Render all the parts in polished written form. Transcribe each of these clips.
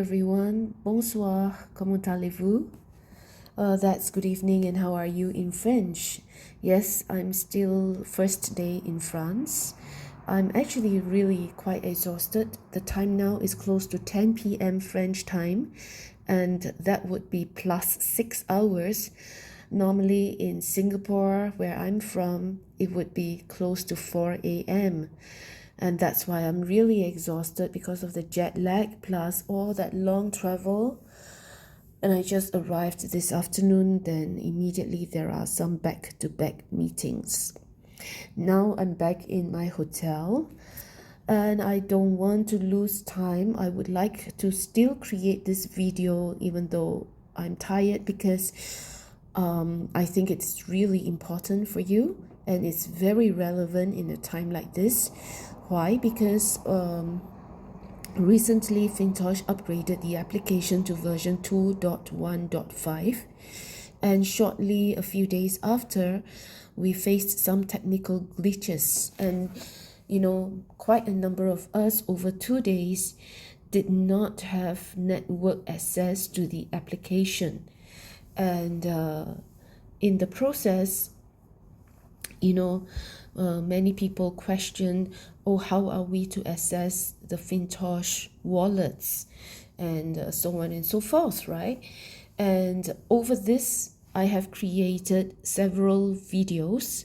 everyone. Bonsoir. Comment allez-vous? That's good evening, and how are you in French? Yes, I'm still first day in France. I'm actually really quite exhausted. The time now is close to 10 p.m. French time, and that would be plus 6 hours. Normally in Singapore, where I'm from, it would be close to 4 a.m. And that's why I'm really exhausted because of the jet lag plus all that long travel. And I just arrived this afternoon, then immediately there are some back-to-back meetings. Now I'm back in my hotel and I don't want to lose time. I would like to still create this video even though I'm tired, because I think it's really important for you and it's very relevant in a time like this. Why? Because recently Fintoch upgraded the application to version 2.1.5, and shortly a few days after, we faced some technical glitches, and quite a number of us over 2 days did not have network access to the application. And in the process, many people question, how are we to access the Fintoch wallets, and so on and so forth, right? And over this, I have created several videos,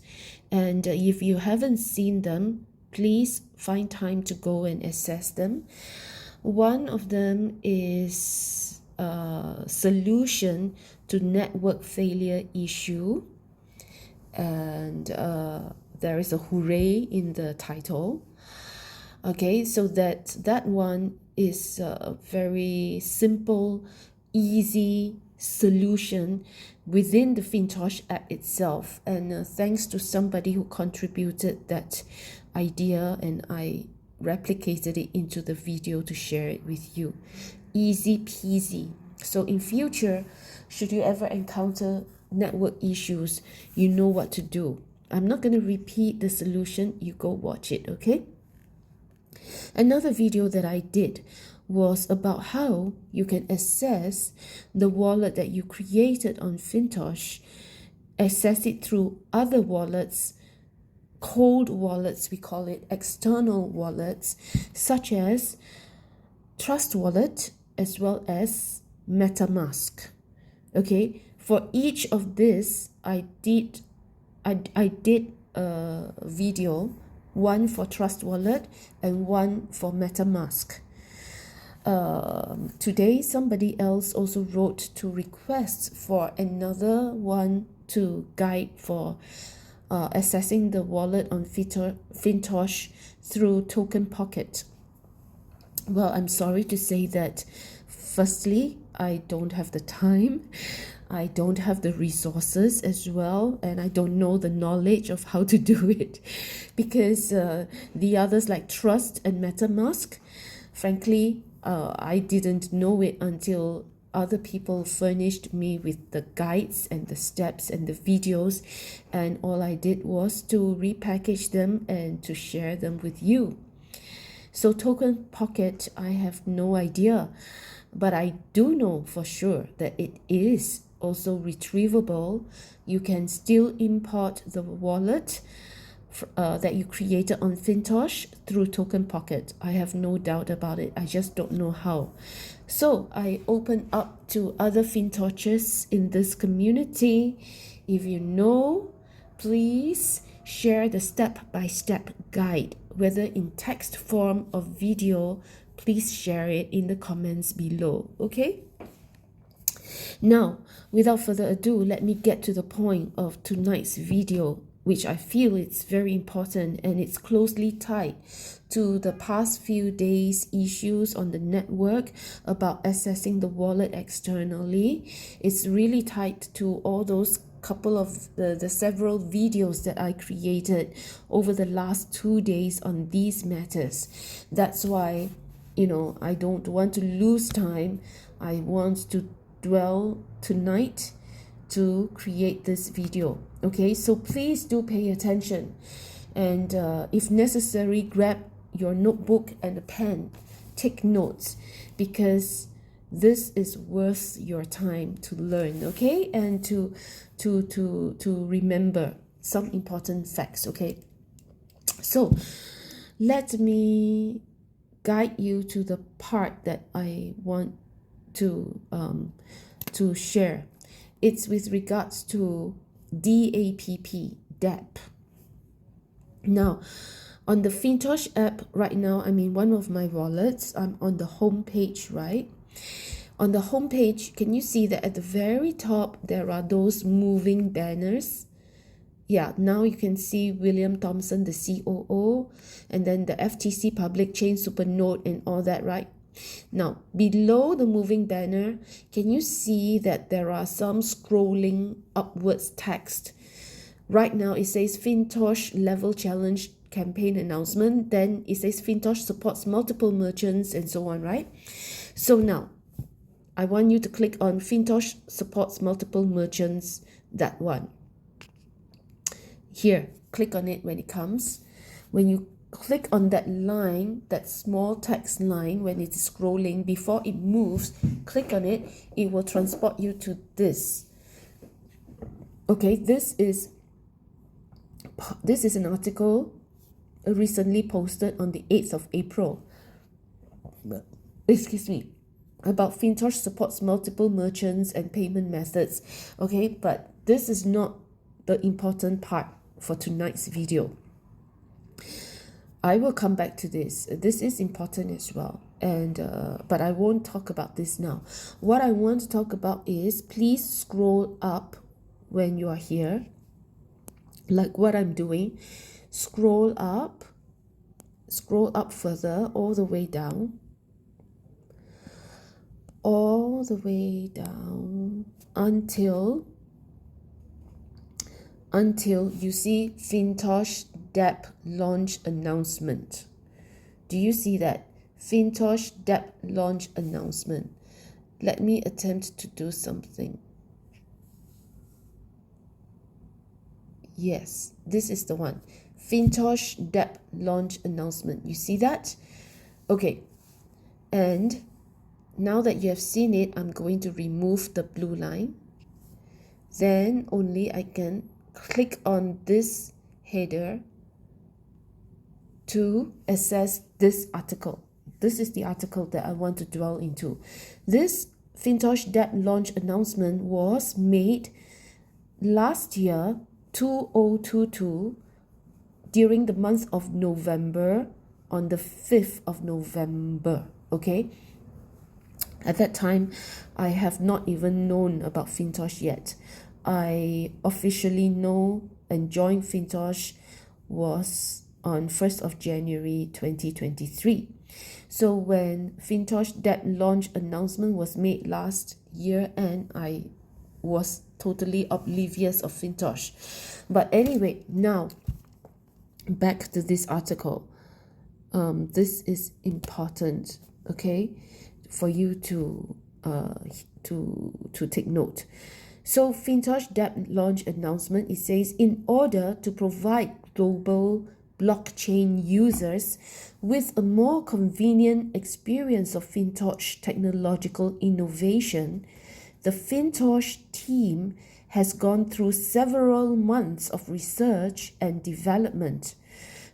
and if you haven't seen them, please find time to go and access them. One of them is a solution to network failure issue, and there is a hooray in the title. Okay, so that one is a very simple, easy solution within the Fintoch app itself, and thanks to somebody who contributed that idea, and I replicated it into the video to share it with you. Easy peasy. So in future, should you ever encounter network issues, you know what to do. I'm not going to repeat the solution, you go watch it, okay? Another video that I did was about how you can access the wallet that you created on Fintoch, access it through other wallets, cold wallets, we call it, external wallets, such as Trust Wallet as well as MetaMask. Okay, for each of this, I did a video, one for Trust Wallet and one for MetaMask. Today, somebody else also wrote to request for another one to guide for accessing the wallet on Fintoch through Token Pocket. Well, I'm sorry to say that, firstly, I don't have the time, I don't have the resources as well, and I don't know the knowledge of how to do it, because the others like Trust and MetaMask, frankly, I didn't know it until other people furnished me with the guides and the steps and the videos, and all I did was to repackage them and to share them with you. So Token Pocket, I have no idea, but I do know for sure that it is also retrievable. You can still import the wallet that you created on Fintoch through Token Pocket. I have no doubt about it. I just don't know how. So I open up to other Fintochers in this community. If you know, please share the step-by-step guide, whether in text form or video. Please share it in the comments below, okay? Now, without further ado, let me get to the point of tonight's video, which I feel it's very important, and it's closely tied to the past few days' issues on the network about accessing the wallet externally. It's really tied to all those couple of the several videos that I created over the last 2 days on these matters. That's why, I don't want to lose time. I want to dwell tonight to create this video. Okay, so please do pay attention, and if necessary, grab your notebook and a pen, take notes, because This is worth your time to learn, okay? And to remember some important facts, okay? So let me guide you to the part that I want to share. It's with regards to Dapp. Now, on the Fintosh app right now, I'm in one of my wallets. I'm on the home page, right? On the home page, can you see that at the very top there are those moving banners? Yeah, now you can see William Thompson, the COO, and then the FTC public chain supernode and all that, right? Now, below the moving banner, can you see that there are some scrolling upwards text? Right now, it says Fintosh level challenge campaign announcement. Then it says Fintosh supports multiple merchants and so on, right? So now, I want you to click on Fintosh supports multiple merchants, that one. Here, click on it when it comes. When you click on that line, that small text line, when it is scrolling, before it moves, click on it, it will transport you to this. Okay, this is an article recently posted on the 8th of April. Excuse me. About Fintosh supports multiple merchants and payment methods. Okay, but this is not the important part for tonight's video. I will come back to this. This is important as well, and but I won't talk about this now. What I want to talk about is, please scroll up when you are here, like what I'm doing. Scroll up further, all the way down, until you see Fintosh Dapp launch announcement. Do you see that? Fintosh Dapp launch announcement. Let me attempt to do something. Yes, this is the one. Fintosh Dapp launch announcement. You see that? Okay. And now that you have seen it, I'm going to remove the blue line. Then only I can click on this header to access this article. This is the article that I want to dwell into. This Fintosh Dapp launch announcement was made last year, 2022, during the month of November, on the 5th of November, okay? At that time, I have not even known about Fintosh yet. I officially know and joined Fintosh was on 1st of January 2023. So when Fintosh Dapp launch announcement was made last year, and I was totally oblivious of Fintosh. But anyway, now back to this article. This is important, okay, for you to take note. So Fintosh Dapp launch announcement, it says, in order to provide global blockchain users with a more convenient experience of Fintosh technological innovation, the Fintosh team has gone through several months of research and development.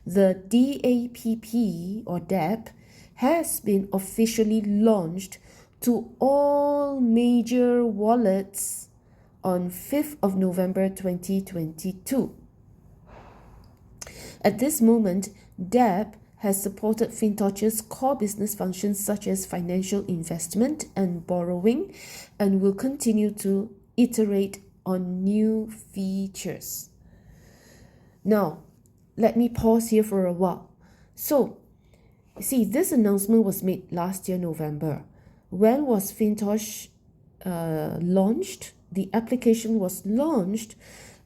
The DAPP or Dapp has been officially launched to all major wallets on 5th of November 2022. At this moment, Dapp has supported Fintoch's core business functions such as financial investment and borrowing, and will continue to iterate on new features. Now, let me pause here for a while. So, see, this announcement was made last year, November. When was Fintosh launched? The application was launched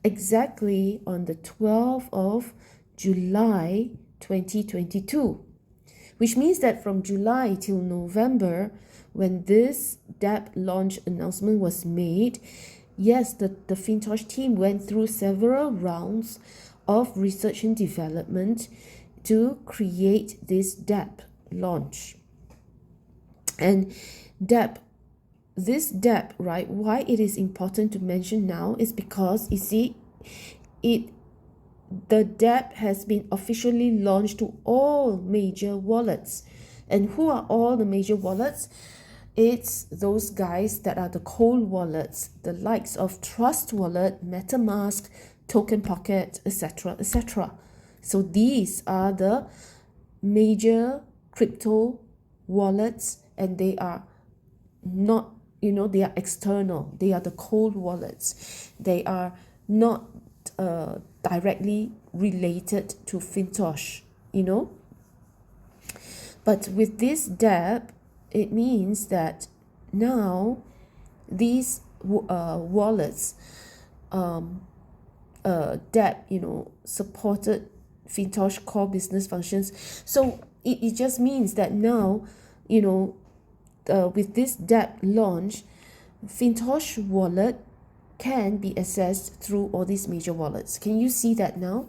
exactly on the 12th of July 2022, which means that from July till November, when this Dapp launch announcement was made, yes, the Fintosh team went through several rounds of research and development to create this Dapp launch. And Dapp this Dapp, right, why it is important to mention now is because you see, the Dapp has been officially launched to all major wallets. And who are all the major wallets? It's those guys that are the cold wallets, the likes of Trust Wallet, MetaMask, Token Pocket, etc., etc. So these are the major crypto wallets, and they are not, they are external. They are the cold wallets. They are not directly related to Fintosh, But with this Dapp, it means that now these wallets, Dapp, supported Fintosh core business functions. So it just means that now, with this Dapp launch, Fintosh wallet can be accessed through all these major wallets. Can you see that now?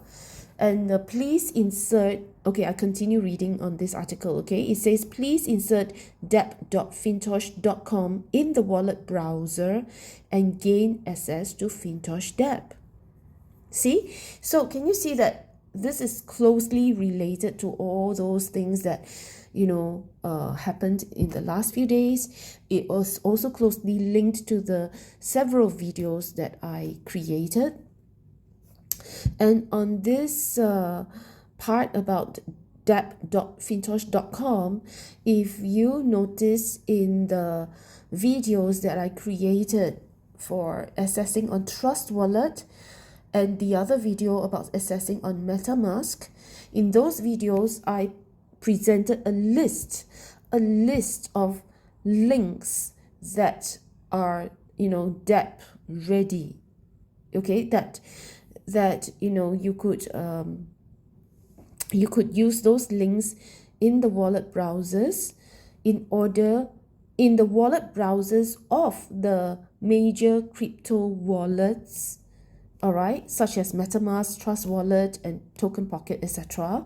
And please insert, okay, I continue reading on this article, okay? It says, please insert dapp.fintosh.com in the wallet browser and gain access to Fintosh Dapp. See? So can you see that this is closely related to all those things that, happened in the last few days. It was also closely linked to the several videos that I created. And on this part about dapp.fintosh.com, if you notice in the videos that I created for accessing on Trust Wallet and the other video about accessing on MetaMask, in those videos I presented a list of links that are, Dapp ready, okay, that you could use those links in the wallet browsers in the wallet browsers of the major crypto wallets, all right, such as MetaMask, Trust Wallet, and Token Pocket, etc.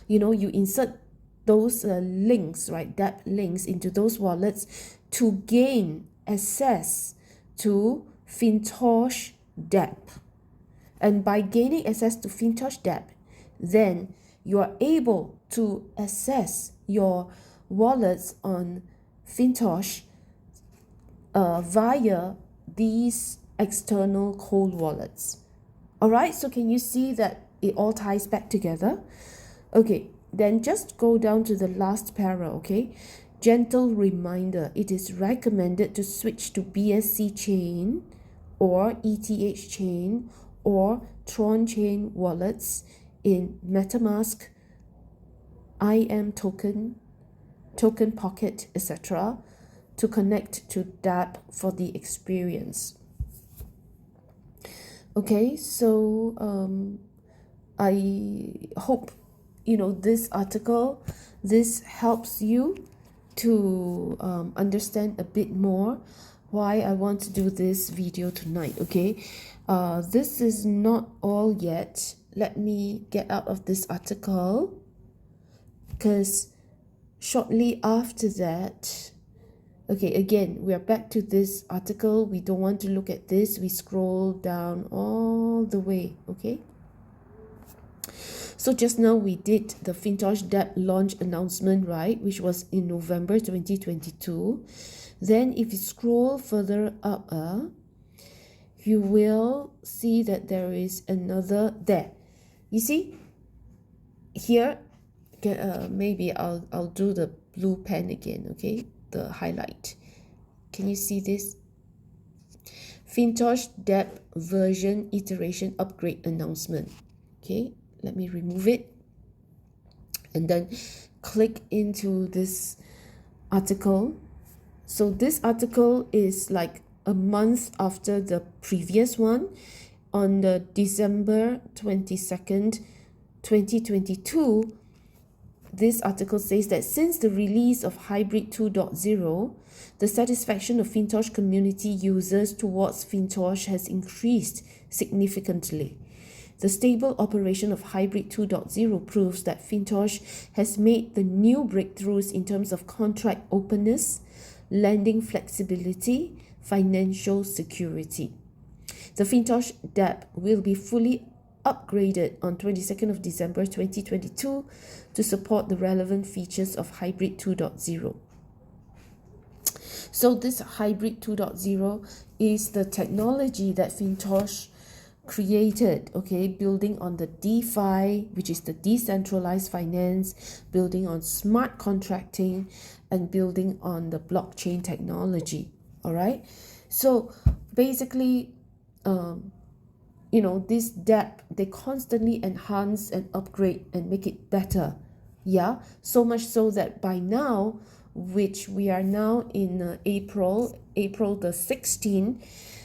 You insert those links, right, Dapp links into those wallets to gain access to Fintosh Dapp. And by gaining access to Fintosh Dapp, then you are able to access your wallets on Fintosh via these external cold wallets. All right, so can you see that it all ties back together? Okay, then just go down to the last para, okay? Gentle reminder, it is recommended to switch to BSC chain or ETH chain or Tron chain wallets in MetaMask, IM token, Token Pocket, etc. to connect to Dapp for the experience. Okay, so I hope this article, this helps you to understand a bit more why I want to do this video tonight. Okay, this is not all yet. Let me get out of this article, because shortly after that, okay, again, we are back to this article. We don't want to look at this. We scroll down all the way, okay? So just now we did the Fintosh Dapp launch announcement, right? Which was in November 2022. Then if you scroll further up, you will see that there is another there. You see? Here, maybe I'll do the blue pen again, okay? The highlight. Can you see this? Fintosh Dapp version iteration upgrade announcement. Okay, let me remove it and then click into this article. So this article is like a month after the previous one. On the December 22nd, 2022, this article says that since the release of Hybrid 2.0, the satisfaction of Fintosh community users towards Fintosh has increased significantly. The stable operation of Hybrid 2.0 proves that Fintosh has made the new breakthroughs in terms of contract openness, lending flexibility, financial security. The Fintoch Dapp will be fully upgraded on 22nd of December 2022 to support the relevant features of Hybrid 2.0. So this Hybrid 2.0 is the technology that Fintoch created, okay, building on the DeFi, which is the decentralized finance, building on smart contracting, and building on the blockchain technology. All right, so basically this Dapp, they constantly enhance and upgrade and make it better. Yeah, so much so that by now, which we are now in April the 16th,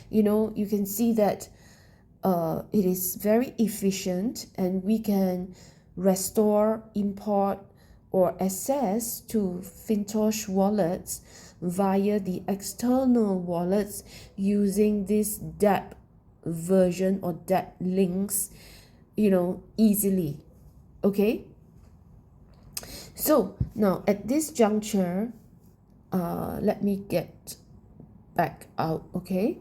you can see that it is very efficient, and we can restore, import, or access to Fintoch wallets via the external wallets using this Dapp version or Dapp links, easily. Okay, so now at this juncture, let me get back out. Okay,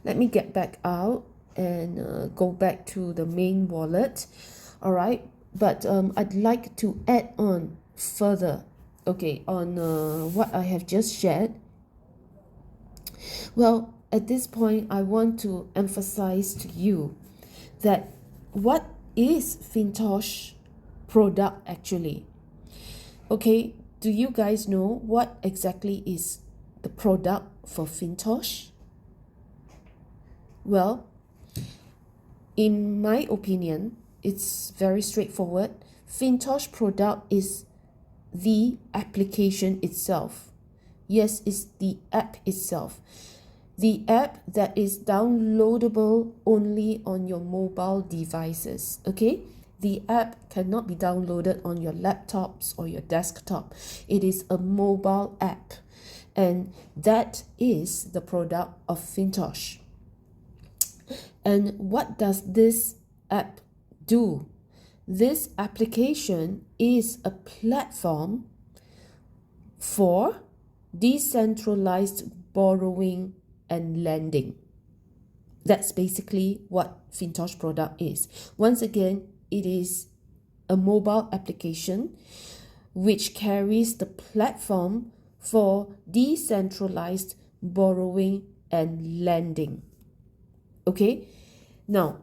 let me get back out and go back to the main wallet. All right, but I'd like to add on further, okay, on what I have just shared. Well, at this point, I want to emphasize to you that what is Fintoch product actually? Okay, do you guys know what exactly is the product for Fintoch? Well, in my opinion, it's very straightforward. Fintoch product is the application itself. Yes, it's the app itself. The app that is downloadable only on your mobile devices. Okay? The app cannot be downloaded on your laptops or your desktop. It is a mobile app. And that is the product of Fintoch. And what does this app do? This application is a platform for decentralized borrowing and lending. That's basically what Fintoch product is. Once again, it is a mobile application which carries the platform for decentralized borrowing and lending. Okay, now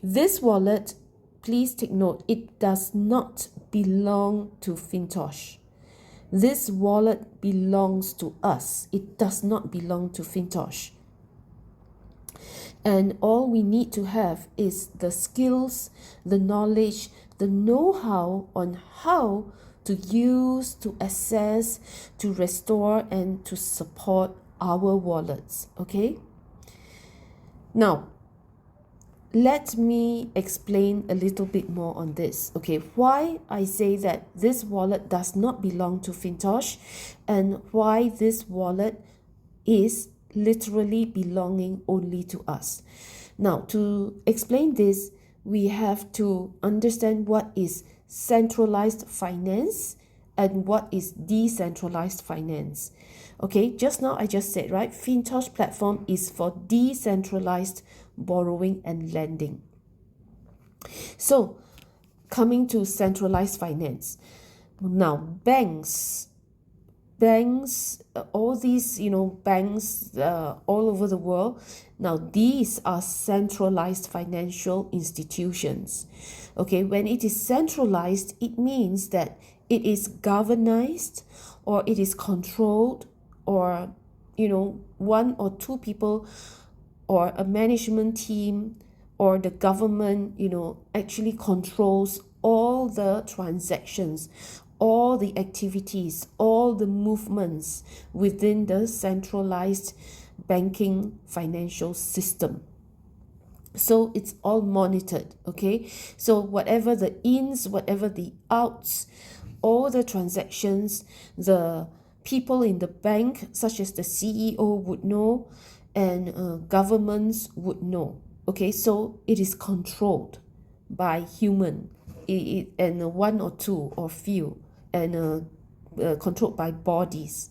this wallet, please take note, it does not belong to Fintoch. This wallet belongs to us. It does not belong to Fintoch. And all we need to have is the skills, the knowledge, the know-how on how to use, to access, to restore, and to support our wallets. Okay? Now, let me explain a little bit more on this. Okay, why I say that this wallet does not belong to Fintoch, and why this wallet is literally belonging only to us. Now, to explain this, we have to understand what is centralized finance and what is decentralized finance. Okay, just now I just said, right, Fintoch platform is for decentralized borrowing and lending. So, coming to centralized finance. Now, banks, all these, banks all over the world, now these are centralized financial institutions. Okay, when it is centralized, it means that it is governed or it is controlled, or one or two people or a management team or the government actually controls all the transactions, all the activities, all the movements within the centralized banking financial system. So it's all monitored. Okay, so whatever the ins, whatever the outs, all the transactions, the people in the bank, such as the CEO, would know, and governments would know. Okay, so it is controlled by human, and one or two or few, and controlled by bodies.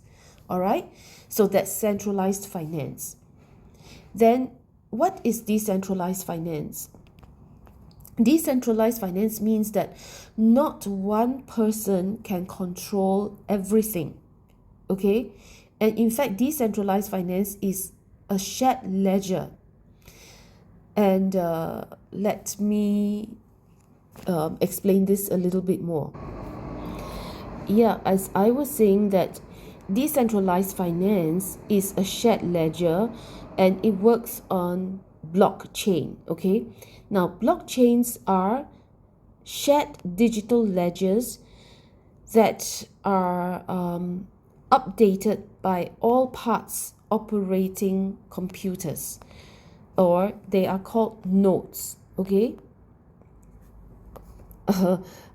All right, so that's centralized finance. Then what is decentralized finance? Decentralized finance means that not one person can control everything. Okay, and in fact, decentralized finance is a shared ledger. And let me explain this a little bit more. Yeah, as I was saying, that decentralized finance is a shared ledger and it works on blockchain. Okay, now blockchains are shared digital ledgers that are updated by all parts operating computers, or they are called nodes. Okay,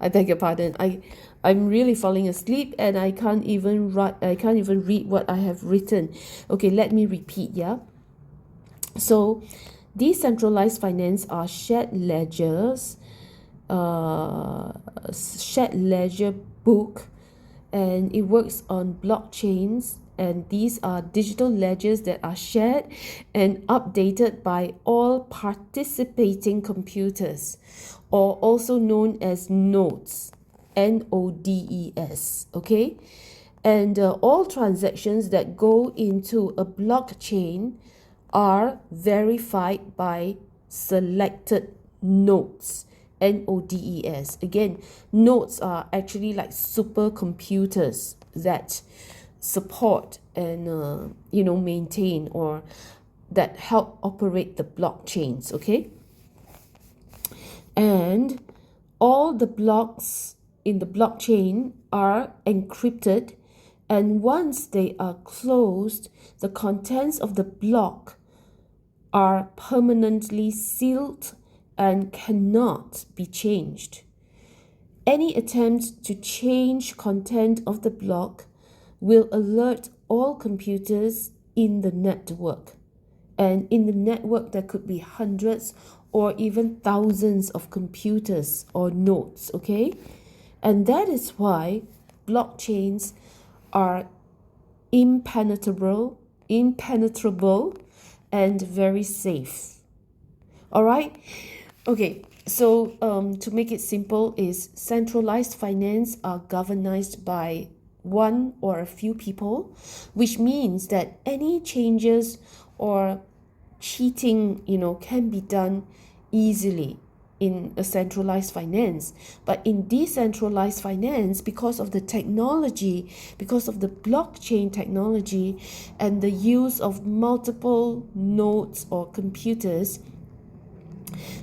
I beg your pardon. I'm really falling asleep and I can't even read what I have written. Okay, let me repeat. Yeah. So decentralized finance are shared ledgers, shared ledger book, and it works on blockchains, and these are digital ledgers that are shared and updated by all participating computers, or also known as nodes, NODES. Okay, and all transactions that go into a blockchain are verified by selected nodes, NODES. Again, nodes are actually like supercomputers that support and maintain, or that help operate the blockchains. Okay, and all the blocks in the blockchain are encrypted, and once they are closed, the contents of the block are permanently sealed and cannot be changed. Any attempt to change content of the block will alert all computers in the network. And in the network, there could be hundreds or even thousands of computers or nodes, okay? And that is why blockchains are impenetrable, and very safe. All right? Okay, so to make it simple, is centralized finance are governed by one or a few people, which means that any changes or cheating, can be done easily in a centralized finance. But in decentralized finance, because of the technology, because of the blockchain technology and the use of multiple nodes or computers,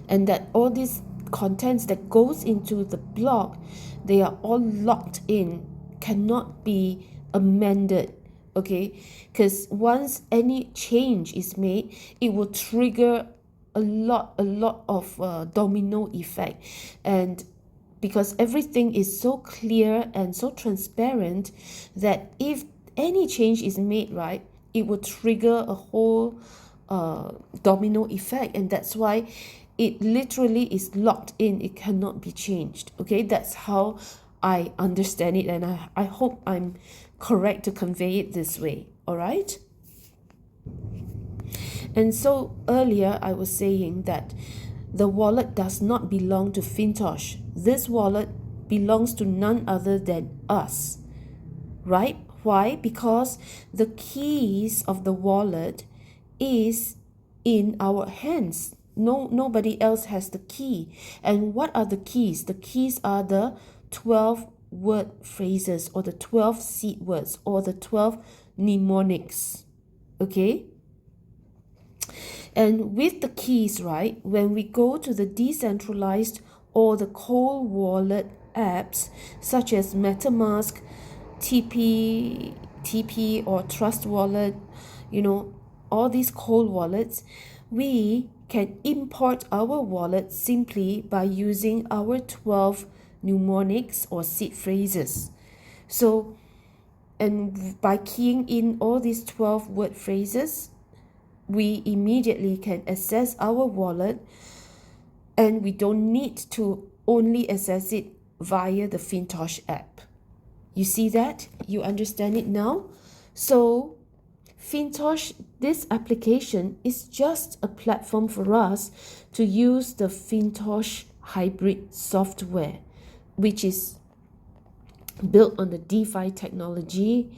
and that all these contents that goes into the block, they are all locked in, cannot be amended. Okay, because once any change is made, it will trigger a lot of domino effect. And because everything is so clear and so transparent, that if any change is made, right, it will trigger a whole domino effect, and that's why it literally is locked in, it cannot be changed. Okay, that's how I understand it, and I hope I'm correct to convey it this way. All right. And so earlier I was saying that the wallet does not belong to Fintoch. This wallet belongs to none other than us, right? Why? Because the keys of the wallet is in our hands. Nobody else has the key. And what are the keys? The keys are the 12 word phrases, or the 12 seed words, or the 12 mnemonics. Okay? And with the keys, right, when we go to the decentralized or the cold wallet apps such as MetaMask, TP or Trust Wallet, all these cold wallets, we can import our wallet simply by using our 12 mnemonics or seed phrases. So, and by keying in all these 12 word phrases, we immediately can access our wallet, and we don't need to only access it via the Fintoch app. You see that? You understand it now? So Fintosh, this application is just a platform for us to use the Fintosh hybrid software, which is built on the DeFi technology,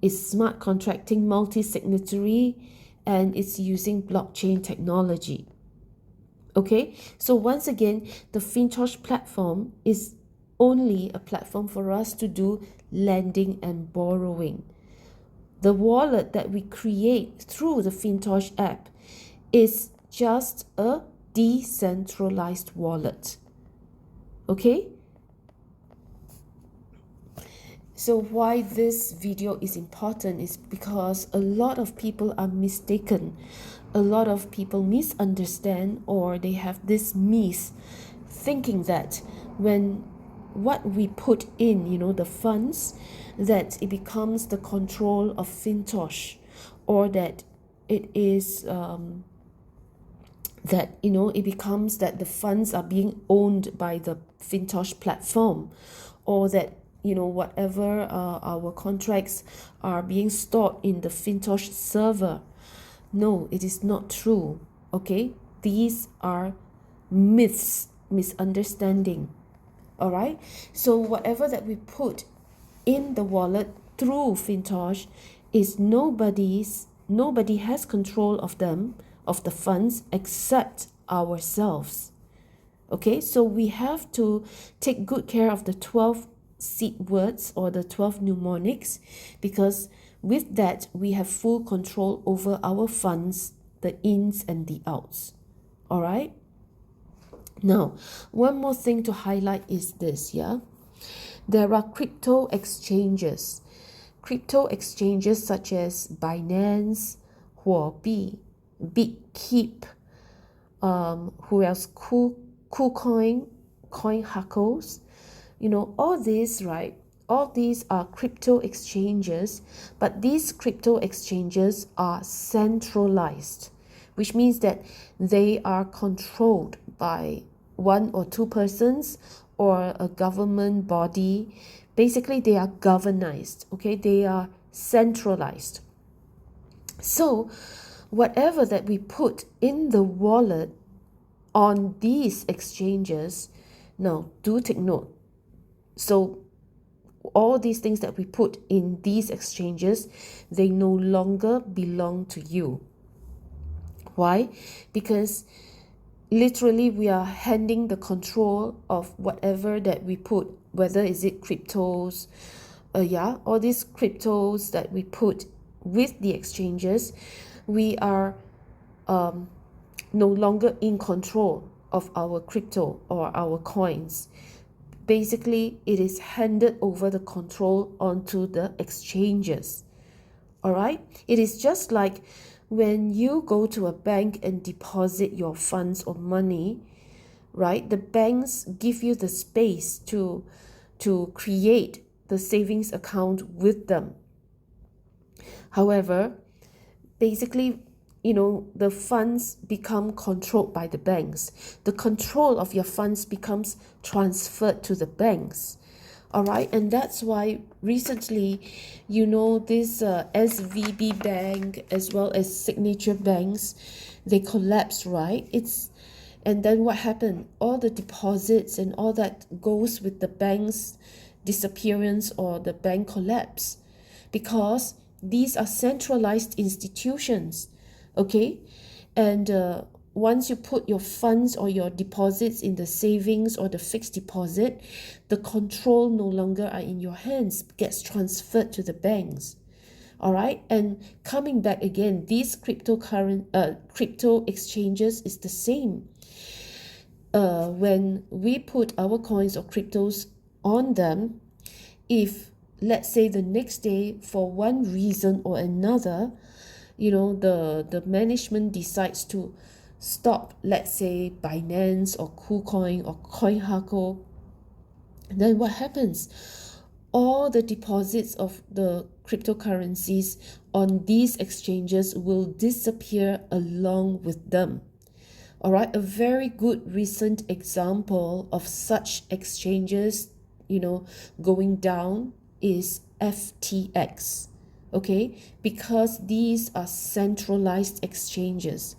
is smart contracting multi-signatory, and it's using blockchain technology. Okay, so once again, the Fintosh platform is only a platform for us to do lending and borrowing. The wallet that we create through the Fintosh app is just a decentralized wallet. Okay? So why this video is important is because a lot of people are mistaken. A lot of people misunderstand, or they have this myth thinking that when what we put in, the funds, that it becomes the control of Fintosh, or that it is that it becomes that the funds are being owned by the Fintosh platform, or that whatever our contracts are being stored in the Fintosh server. No, it is not true. Okay, these are myths, misunderstanding. All right, so whatever that we put in the wallet through Fintosh is nobody has control of them, of the funds, except ourselves. Okay, so we have to take good care of the 12 seed words or the 12 mnemonics, because with that we have full control over our funds, the ins and the outs. All right, now one more thing to highlight is this. There are crypto exchanges such as Binance, Huobi, Bitkeep, who else, KuCoin, CoinHackles, all these, right? All these are crypto exchanges, but these crypto exchanges are centralized, which means that they are controlled by one or two persons or a government body. Basically, they are governized, okay? They are centralized. So whatever that we put in the wallet on these exchanges, now do take note. So all these things that we put in these exchanges, they no longer belong to you. Why? Because literally we are handing the control of whatever that we put, whether is it cryptos, all these cryptos that we put with the exchanges, we are no longer in control of our crypto or our coins. Basically, it is handed over the control onto the exchanges. All right, it is just like when you go to a bank and deposit your funds or money, right? The banks give you the space to create the savings account with them. However, basically, the funds become controlled by the banks. The control of your funds becomes transferred to the banks. All right, and that's why recently, this SVB Bank as well as Signature Banks, they collapsed, right? And then what happened? All the deposits and all that goes with the bank's disappearance or the bank collapse, because these are centralized institutions. Okay, and once you put your funds or your deposits in the savings or the fixed deposit, the control no longer are in your hands, gets transferred to the banks. All right, and coming back again, these crypto exchanges is the same. When we put our coins or cryptos on them, if let's say the next day for one reason or another, the management decides to stop, let's say Binance or KuCoin or CoinHackle, then what happens? All the deposits of the cryptocurrencies on these exchanges will disappear along with them. All right, a very good recent example of such exchanges, going down is FTX. okay? Because these are centralized exchanges,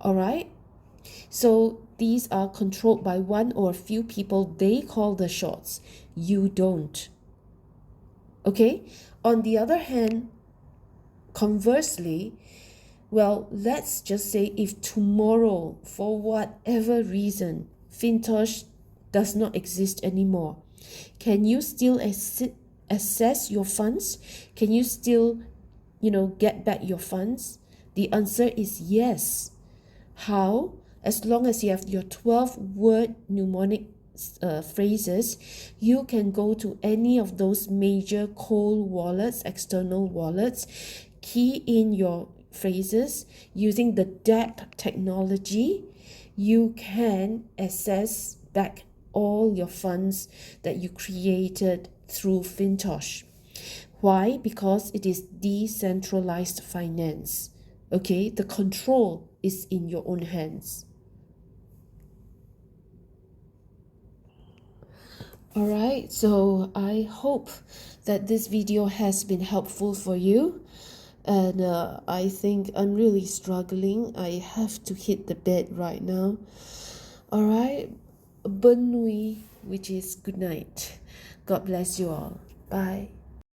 all right? So these are controlled by one or a few people. They call the shots. You don't, okay? On the other hand, conversely, well, let's just say if tomorrow, for whatever reason, Fintosh does not exist anymore, can you still access your funds? Can you still, get back your funds? The answer is yes. How? As long as you have your 12-word mnemonic phrases, you can go to any of those major cold wallets, external wallets, key in your phrases using the Dapp technology. You can access back all your funds that you created through Fintosh. Why? Because it is decentralized finance. Okay, the control is in your own hands. All right, so I hope that this video has been helpful for you. And I think I'm really struggling. I have to hit the bed right now. All right, bonne nuit, which is good night. God bless you all. Bye.